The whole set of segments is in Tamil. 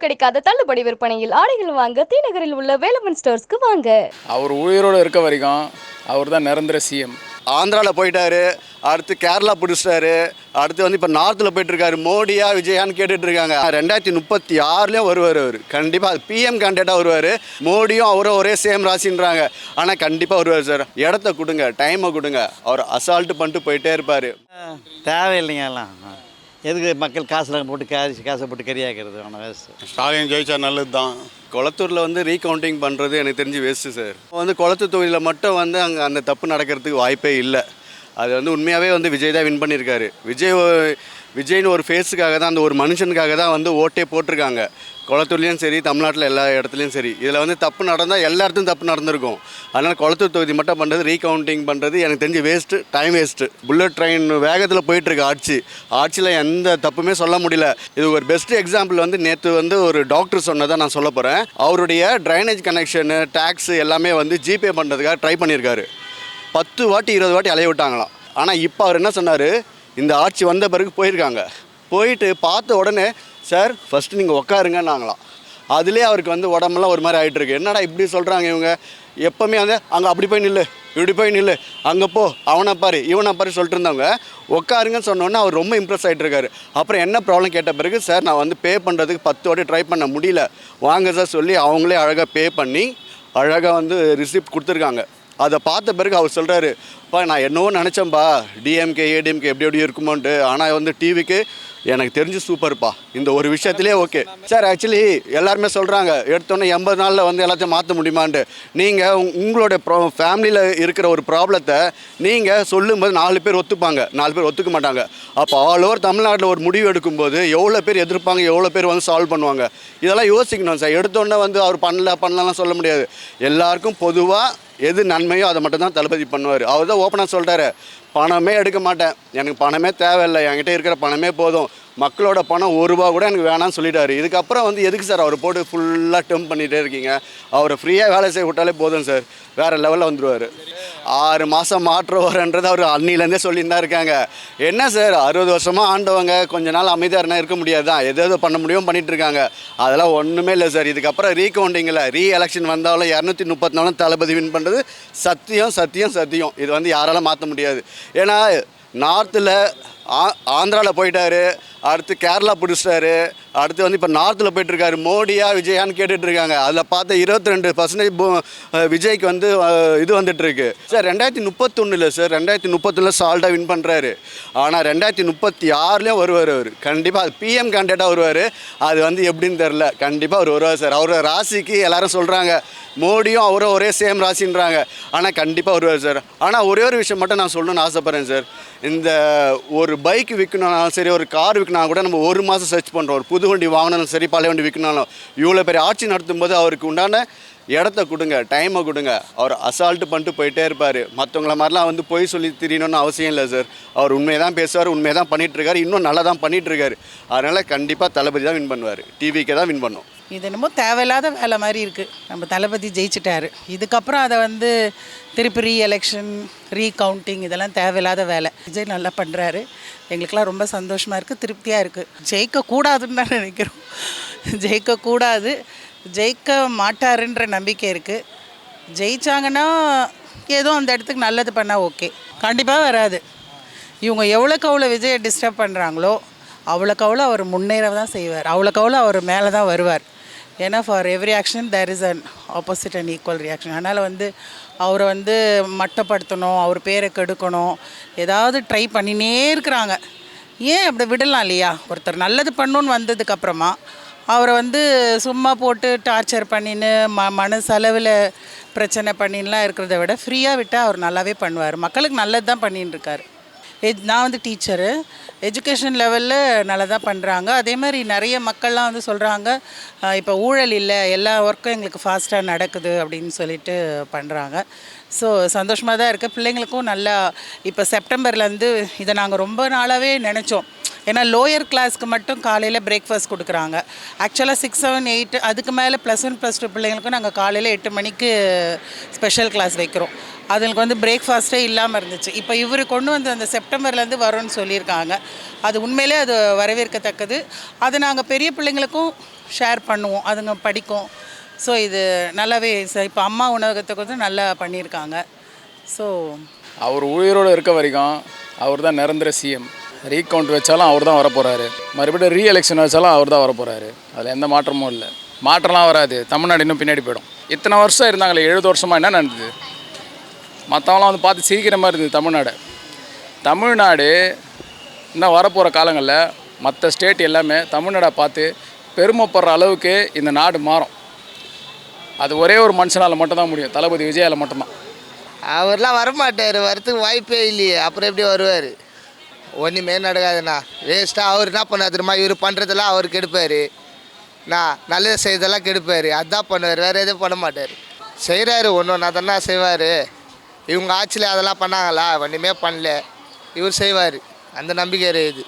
எங்கும் கிடைக்காத தள்ளுபடி விற்பனையில் ஆடைகள் வாங்க தீநகரில் உள்ள வேலவன் ஸ்டோர்ஸ்க்கு வாங்க. அவர் உயிரோடு இருக்க வரைக்கும் அவர் தான் நிரந்தர சிஎம். ஆந்திராவில் போயிட்டாரு, அடுத்து கேரளா பிடிச்சிட்டாரு, அடுத்து வந்து இப்போ நார்த்தில் போயிட்டுருக்காரு. மோடியா விஜயான்னு கேட்டுட்ருக்காங்க. 2036 வருவார் அவர். கண்டிப்பாக அது பிஎம் கேண்டிடேட்டாக வருவார். மோடியும் அவரும் ஒரே சேம் ராசின்றாங்க. ஆனால் கண்டிப்பாக வருவார் சார். இடத்த கொடுங்க, டைமை கொடுங்க. அவர் அசால்ட்டு பண்ணிட்டு போயிட்டே இருப்பார். தேவையில்லைங்க எல்லாம். எதுக்கு மக்கள் காசுலாம் போட்டு காசை போட்டு கரியாக்கிறது? ஆனால் வேஸ்ட்டு. ஸ்டாலின் ஜெயிச்சா நல்லது தான். குளத்தூரில் வந்து ரீகவுண்டிங் பண்ணுறது எனக்கு தெரிஞ்சு வேஸ்ட்டு சார். வந்து குளத்தூர் தொகுதியில் மட்டும் வந்து அங்கே அந்த தப்பு நடக்கிறதுக்கு வாய்ப்பே இல்லை. அது வந்து உண்மையாகவே வந்து விஜய் தான் வின் பண்ணியிருக்காரு. விஜய்னு ஒரு ஃபேஸுக்காக தான், அந்த ஒரு மனுஷனுக்காக தான் வந்து ஓட்டே போட்டிருக்காங்க. குளத்தூர்லேயும் சரி, தமிழ்நாட்டில் எல்லா இடத்துலையும் சரி. இதில் வந்து தப்பு நடந்தால் எல்லா இடத்துலையும் தப்பு நடந்திருக்கும். அதனால் குளத்தூர் தொகுதி மட்டும் பண்ணுறது, ரீகவுண்டிங் பண்ணுறது எனக்கு தெரிஞ்சு waste, time waste. Bullet train வேகத்தில் போயிட்டுருக்கு ஆட்சியில் எந்த தப்புமே சொல்ல முடியல. இது ஒரு பெஸ்ட் எக்ஸாம்பிள் வந்து நேற்று வந்து ஒரு டாக்டர் சொன்னதை நான் சொல்ல போகிறேன். அவருடைய ட்ரைனேஜ் கனெக்ஷனு, டேக்ஸு எல்லாமே வந்து ஜிபே பண்ணுறதுக்காக ட்ரை பண்ணியிருக்காரு. 10 வாட்டி 20 வாட்டி அலைய விட்டாங்களாம். ஆனால் இப்போ அவர் என்ன சொன்னார், இந்த ஆட்சி வந்த பிறகு போயிட்டு பார்த்த உடனே சார் ஃபஸ்ட்டு நீங்கள் உட்காருங்கன்னாங்களாம். அதுலேயே அவருக்கு வந்து உடம்பெல்லாம் ஒரு மாதிரி ஆகிட்டுருக்கு. என்னடா இப்படி சொல்கிறாங்க இவங்க? எப்போவுமே வந்து அங்கே அப்படி போய் நில்லு, இப்படி போய் நில்லு, அங்கே போ, அவனை பாரு, இவனை பாரு சொல்லிட்டு இருந்தவங்க உட்காருங்கன்னு சொன்னோன்னே அவர் ரொம்ப இம்ப்ரெஸ் ஆகிட்டு இருக்காரு. அப்புறம் என்ன ப்ராப்ளம் கேட்ட பிறகு, சார் நான் வந்து பே பண்ணுறதுக்கு 10 வாட்டி ட்ரை பண்ண முடியல, வாங்க சார் சொல்லி அவங்களே அழகாக பே பண்ணி அழகாக வந்து ரிசிப்ட் கொடுத்துருக்காங்க. அதை பார்த்த பிறகு அவர் சொல்கிறாரு, நான் என்னவோ நினச்சேன்ப்பா டிஎம்கே ஏடிஎம்கே எப்படி இருக்குமோன்ட்டு, ஆனால் வந்து டிவிக்கு எனக்கு தெரிஞ்சு சூப்பர்ப்பா, இந்த ஒரு விஷயத்துலேயே ஓகே சார். ஆக்சுவலி எல்லாருமே சொல்கிறாங்க எடுத்தோன்னே 80 நாளில் வந்து எல்லாத்தையும் மாற்ற முடியுமான்ட்டு. நீங்கள் உங்களோட ஃபேமிலியில் இருக்கிற ஒரு ப்ராப்ளத்தை நீங்கள் சொல்லும்போது 4 பேர் ஒத்துப்பாங்க, 4 பேர் ஒத்துக்க மாட்டாங்க. அப்போ ஆல் ஓவர் தமிழ்நாட்டில் ஒரு முடிவு எடுக்கும்போது எவ்வளோ பேர் எதிர்ப்பாங்க, எவ்வளோ பேர் வந்து சால்வ் பண்ணுவாங்க, இதெல்லாம் யோசிக்கணும் சார். எடுத்தோன்னே வந்து அவர் பண்ணலாம் சொல்ல முடியாது. எல்லாருக்கும் பொதுவாக எது நன்மையோ அதை மட்டும் தான் தளபதி பண்ணுவார். அவர் தான் ஓப்பனாக சொல்கிறாரு, பணமே எடுக்க மாட்டேன், எனக்கு பணமே தேவையில்லை, என்கிட்ட இருக்கிற பணமே போதும், மக்களோட பணம் 1 ரூபா கூட எனக்கு வேணாம்னு சொல்லிட்டாரு. இதுக்கப்புறம் வந்து எதுக்கு சார் அவர் போட்டு ஃபுல்லாக டெம் பண்ணிகிட்டே இருக்கீங்க? அவரை ஃப்ரீயாக வேலை செய்ய விட்டாலே போதும் சார், வேறு லெவலில் வந்துடுவார். 6 மாதம் மாற்றுவார்ன்றது அவர் அன்னிலேருந்தே சொல்லிட்டு தான் இருக்காங்க. என்ன சார் 60 வருஷமாக ஆண்டவங்க கொஞ்ச நாள் அமைதியாக இருந்தால் இருக்க முடியாது தான், எதோ பண்ண முடியும் பண்ணிகிட்டு இருக்காங்க. அதெல்லாம் ஒன்றுமே இல்லை சார். இதுக்கப்புறம் ரீகவுண்டிங்கில் எலெக்ஷன் வந்தாலும் 234 தளபதி வின் பண்ணுறது சத்தியம் சத்தியம் சத்தியம். இது வந்து யாராலும் மாற்ற முடியாது. ஏன்னா நார்த்தில் ஆந்திராவில் போயிட்டாரு, அடுத்து கேரளா பிடிச்சிட்டாரு, அடுத்து வந்து இப்போ நார்த்தில் போயிட்டுருக்காரு. மோடியா விஜயான்னு கேட்டுட்ருக்காங்க. அதில் பார்த்த 22% விஜய்க்கு வந்து இது வந்துட்டுருக்கு சார். 2031 இல்லை சார், 2031 சால்ட்டாக வின் பண்ணுறாரு. ஆனால் 2036 வருவார் அவர். கண்டிப்பாக அது பிஎம் கேண்டிடேட்டாக வருவார். அது வந்து எப்படின்னு தெரில, கண்டிப்பாக அவர் வருவார் சார். அவரோட ராசிக்கு எல்லோரும் சொல்கிறாங்க, மோடியும் அவரும் ஒரே சேம் ராசின்றாங்க. ஆனால் கண்டிப்பாக வருவார் சார். ஆனால் ஒரே ஒரு விஷயம் மட்டும் நான் சொல்லணும்னு ஆசைப்பட்றேன் சார். இந்த ஒரு பைக் விற்கணும்னாலும் சரி, ஒரு கார் விற்கணும் கூட நம்ம 1 மாதம் சர்ச் பண்ணுறோம். ஒரு புது வண்டி வாங்கினாலும் சரி, பழைய வண்டி விற்கணும். இவ்வளோ பெரிய ஆட்சி நடத்தும் போது அவருக்கு உண்டான இடத்த கொடுங்க, டைமை கொடுங்க. அவர் அசால்ட்டு பண்ணிட்டு போயிட்டே இருப்பார். மற்றவங்கள மாதிரிலாம் வந்து போய் சொல்லி தெரியணும்னு அவசியம் இல்லை சார். அவர் உண்மையை தான் பேசுவார், உண்மையை தான் பண்ணிகிட்ருக்காரு, இன்னும் நல்லா தான் பண்ணிகிட்ருக்காரு. அதனால் கண்டிப்பாக தளபதி தான் வின் பண்ணுவார், டிவிக்கே தான் வின் பண்ணும். இது என்னமோ தேவையில்லாத வேலை மாதிரி இருக்குது. நம்ம தளபதி ஜெயிச்சிட்டாரு, இதுக்கப்புறம் அதை வந்து திருப்பி ரீஎலெக்ஷன், ரீகவுண்டிங் இதெல்லாம் தேவையில்லாத வேலை. விஜய் நல்லா பண்ணுறாரு, எங்களுக்கெல்லாம் ரொம்ப சந்தோஷமாக இருக்குது, திருப்தியாக இருக்குது. ஜெயிக்கக்கூடாதுன்னு தான் நினைக்கிறோம். ஜெயிக்கக்கூடாது, ஜெயிக்க மாட்டாருன்ற நம்பிக்கை இருக்குது. ஜெயித்தாங்கன்னா ஏதோ அந்த இடத்துக்கு நல்லது பண்ணால் ஓகே. கண்டிப்பாக வராது. இவங்க எவ்வளோக்கு அவ்வளோ விஜயை டிஸ்டர்ப் பண்ணுறாங்களோ அவ்வளோக்கு அவ்வளோ அவர் முன்னேற தான் செய்வார், அவ்வளோக்கு அவ்வளோ அவர் மேலே தான் வருவார். ஏன்னா for every action there is an opposite and equal reaction. அதனால் வந்து அவரை வந்து மட்டப்படுத்தணும், அவர் பேரை கெடுக்கணும், ஏதாவது ட்ரை பண்ணினே இருக்கிறாங்க. ஏன் அப்படி விடலாம் இல்லையா? ஒருத்தர் நல்லது பண்ணணுன்னு வந்ததுக்கப்புறமா அவரை வந்து சும்மா போட்டு டார்ச்சர் பண்ணின்னு மன செலவில் பிரச்சனை பண்ணின்லாம் இருக்கிறத விட ஃப்ரீயாக விட்டால் அவர் நல்லாவே பண்ணுவார். மக்களுக்கு நல்லது தான் பண்ணின்னு இருக்கார். நான் வந்து டீச்சரு, எஜுகேஷன் லெவலில் நல்லா தான் பண்ணுறாங்க. அதே மாதிரி நிறைய மக்கள்லாம் வந்து சொல்கிறாங்க, இப்போ ஊழல் இல்லை, எல்லா ஒர்க்கும் எங்களுக்கு ஃபாஸ்ட்டாக நடக்குது அப்படின்னு சொல்லிட்டு பண்ணுறாங்க. ஸோ சந்தோஷமாக தான் இருக்குது. பிள்ளைங்களுக்கும் நல்லா இப்போ செப்டம்பர்லேருந்து இதை நாங்கள் ரொம்ப நாளாகவே நினச்சோம். ஏன்னா லோயர் கிளாஸ்க்கு மட்டும் காலையில் பிரேக்ஃபாஸ்ட் கொடுக்குறாங்க. ஆக்சுவலாக 6, 7, 8 அதுக்கு மேலே +1 +2 பிள்ளைங்களுக்கும் நாங்கள் காலையில் 8 மணிக்கு ஸ்பெஷல் கிளாஸ் வைக்கிறோம். அதுங்களுக்கு வந்து பிரேக்ஃபாஸ்ட்டே இல்லாமல் இருந்துச்சு. இப்போ இவர் கொண்டு வந்து அந்த செப்டம்பர்லேருந்து வரும்னு சொல்லியிருக்காங்க. அது உண்மையிலே அது வரவேற்கத்தக்கது. அதை நாங்கள் பெரிய பிள்ளைங்களுக்கும் ஷேர் பண்ணுவோம், அதுங்க படிக்கும். ஸோ இது நல்லாவே இப்போ அம்மா உணவகத்தை கொஞ்சம் நல்லா பண்ணியிருக்காங்க. ஸோ அவர் உயிரோடு இருக்க வரைக்கும் அவர் தான் நிரந்தர சிஎம். ரீகவுண்ட் வச்சாலும் அவர் தான் வரப்போகிறாரு, மறுபடியும் ரீஎலெக்ஷன் வச்சாலும் அவர் தான் வரப்போகிறாரு. அதில் எந்த மாற்றமும் இல்லை. மாற்றம்லாம் வராது. தமிழ்நாடு இன்னும் பின்னாடி போயிடும். இத்தனை வருஷம் இருந்தாங்களே, 70 வருஷமாக என்ன நடந்தது? மற்றவங்களாம் வந்து பார்த்து சிரிக்கிற மாதிரி இருந்தது தமிழ்நாடு. தமிழ்நாடு இன்னும் வரப்போகிற காலங்களில் மற்ற ஸ்டேட் எல்லாமே தமிழ்நாடை பார்த்து பெருமைப்படுற அளவுக்கு இந்த நாடு மாறும். அது ஒரே ஒரு மனுஷனால் மட்டும்தான் முடியும், தளபதி விஜயால் மட்டும்தான். அவர்லாம் வரமாட்டார், வரத்துக்கு வாய்ப்பே இல்லையே. அப்புறம் எப்படி வருவார்? ஒன்றுமே நடக்காதுண்ணா, வேஸ்ட்டாக. அவர் என்ன பண்ணார் தெரியுமா? இவர் பண்ணுறதெல்லாம் அவர் கெடுப்பார். நான் நல்லது செய்ததெல்லாம் கெடுப்பார். அதுதான் பண்ணுவார், வேறு எதுவும் பண்ண மாட்டார். செய்கிறாரு ஒன்று ஒன்றா தானே செய்வார். இவங்க ஆட்சியில் அதெல்லாம் பண்ணாங்களா? ஒன்றுமே பண்ணல. இவர் செய்வார், அந்த நம்பிக்கை இருக்குது.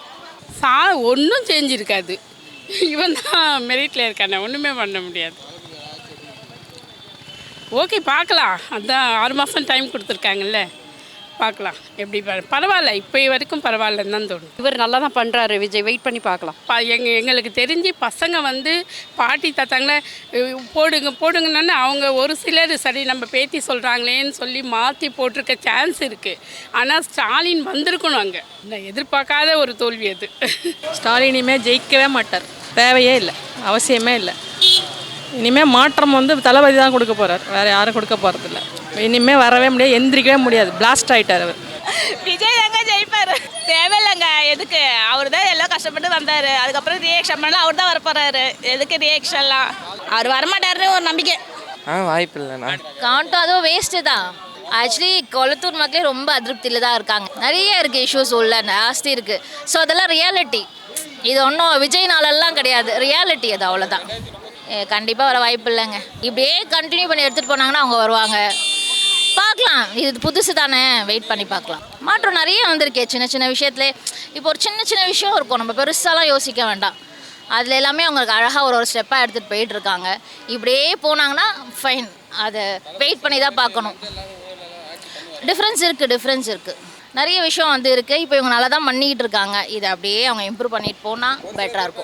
ஒன்றும் செஞ்சுருக்காது. இவன் தான் மெரிட்டில் இருக்கானே, ஒன்றுமே பண்ண முடியாது. ஓகே, பார்க்கலாம். அதான் 6 மாதம் டைம் கொடுத்துருக்காங்கல்ல, பார்க்கலாம் எப்படி. பரவாயில்ல, இப்போ வரைக்கும் பரவாயில்லன்னு தான் தோணும். இவர் நல்லா தான் பண்ணுறாரு விஜய், வெயிட் பண்ணி பார்க்கலாம். எங்களுக்கு தெரிஞ்சு பசங்க வந்து பாட்டி தாத்தாங்கள போடுங்கன்னு அவங்க ஒரு சிலர் சரி நம்ம பேத்தி சொல்கிறாங்களேன்னு சொல்லி மாற்றி போட்டிருக்க சான்ஸ் இருக்குது. ஆனால் ஸ்டாலின் வந்திருக்கணும் அங்கே. நான் எதிர்பார்க்காத ஒரு தோல்வி அது. ஸ்டாலின் இனிமேல் ஜெயிக்கவே மாட்டார், தேவையே இல்லை, அவசியமே இல்லை. இனிமேல் மாற்றம் வந்து தளபதி தான் கொடுக்க போகிறார், வேறு யாரும் கொடுக்க போகிறதில்ல. இனிமேல் வரவே முடியாது, எந்திரிக்கவே முடியாது, பிளாஸ்ட் ஆகிட்டார் அவர். விஜய் தாங்க ஜெயிப்பார். தேவையில்லைங்க, எதுக்கு? அவர் தான் எல்லாம் கஷ்டப்பட்டு வந்தார். அதுக்கப்புறம் ரியாக்ஷன் பண்ணலாம், அவர் தான் வரப்போகிறாரு. எதுக்கு ரியாக்ஷன்லாம்? அவர் வரமாட்டாருன்னு ஒரு நம்பிக்கை. வாய்ப்பு இல்லைண்ணா. கவுண்ட்டும் அதுவும் வேஸ்ட்டு தான். ஆக்சுவலி கொளத்தூர் மக்களே ரொம்ப அதிருப்தியில் தான் இருக்காங்க. நிறைய இருக்குது, இஷ்யூஸ் உள்ள ஜாஸ்தி இருக்குது. ஸோ அதெல்லாம் ரியாலிட்டி. இது ஒன்றும் விஜய்னாலெல்லாம் கிடையாது, ரியாலிட்டி அது, அவ்வளோதான். கண்டிப்பாக வர வாய்ப்பு இல்லைங்க. இப்படியே கண்டினியூ பண்ணி எடுத்துகிட்டு போனாங்கன்னா அவங்க வருவாங்க. பார்க்கலாம், இது புதுசு தானே, வெயிட் பண்ணி பார்க்கலாம். மாற்றம் நிறைய வந்திருக்கே சின்ன சின்ன விஷயத்துல. இப்போ ஒரு சின்ன சின்ன விஷயம் இருக்கும், நம்ம பெருசாலாம் யோசிக்க வேண்டாம். அதில் எல்லாமே அவங்களுக்கு அழகாக ஒரு ஸ்டெப்பாக எடுத்துகிட்டு போயிட்டுருக்காங்க. இப்படியே போனாங்கன்னா ஃபைன், அதை வெயிட் பண்ணி தான் பார்க்கணும். டிஃப்ரென்ஸ் இருக்குது. நிறைய விஷயம் வந்து இருக்குது. இப்போ இவங்க நல்லா தான் பண்ணிக்கிட்டு இருக்காங்க. இதை அப்படியே அவங்க இம்ப்ரூவ் பண்ணிட்டு போனால் பெட்டராக இருக்கும்.